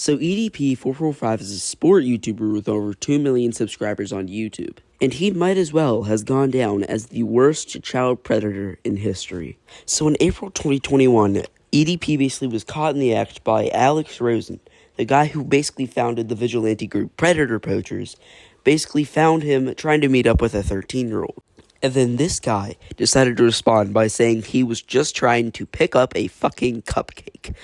So edp445 is a sport YouTuber with over 2 million subscribers on YouTube, and he might as well has gone down as the worst child predator in history. So in April 2021, EDP basically was caught in the act by Alex Rosen, the guy who basically founded the vigilante group Predator Poachers, basically found him trying to meet up with a 13-year-old. And then this guy decided to respond by saying he was just trying to pick up a fucking cupcake.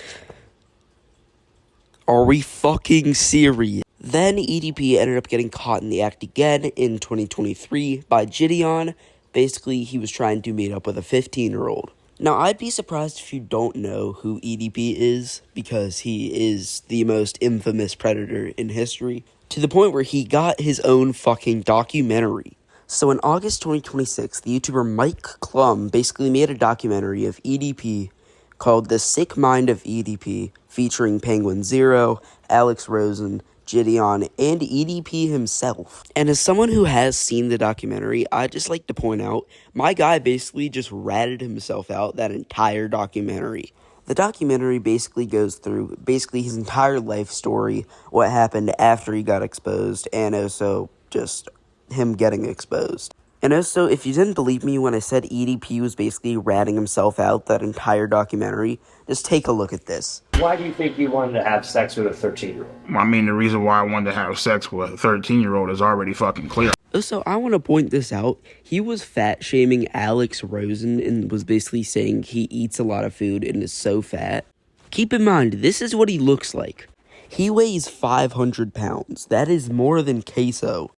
Are we fucking serious? Then EDP ended up getting caught in the act again in 2023 by Gideon. Basically, he was trying to meet up with a 15-year-old. Now, I'd be surprised if you don't know who EDP is, because he is the most infamous predator in history, to the point where he got his own fucking documentary. So in August 2026, the YouTuber Mike Clum basically made a documentary of EDP called The Sick Mind of EDP, featuring Penguin Zero, Alex Rosen, Gideon, and EDP himself. And as someone who has seen the documentary, I'd just like to point out, my guy basically just ratted himself out that entire documentary. The documentary basically goes through his entire life story, what happened after he got exposed, and also just him getting exposed. And also, if you didn't believe me when I said EDP was basically ratting himself out that entire documentary, just take a look at this. Why do you think you wanted to have sex with a 13-year-old? I mean, the reason why I wanted to have sex with a 13-year-old is already fucking clear. Also, I want to point this out. He was fat-shaming Alex Rosen and was basically saying he eats a lot of food and is so fat. Keep in mind, this is what he looks like. He weighs 500 pounds. That is more than Queso.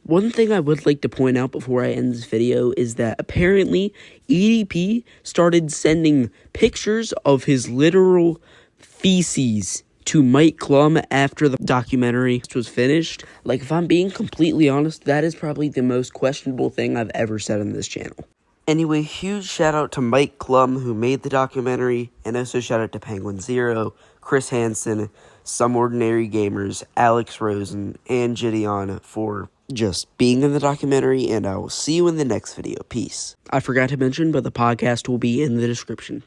One thing I would like to point out before I end this video is that apparently EDP started sending pictures of his literal feces to Mike Clum after the documentary was finished. Like, if I'm being completely honest, that is probably the most questionable thing I've ever said on this channel. Anyway, huge shout out to Mike Clum, who made the documentary, and also shout out to Penguin Zero, Chris Hansen, Some Ordinary Gamers, Alex Rosen, and Gideon for just being in the documentary, and I will see you in the next video. Peace. I forgot to mention, but the podcast will be in the description.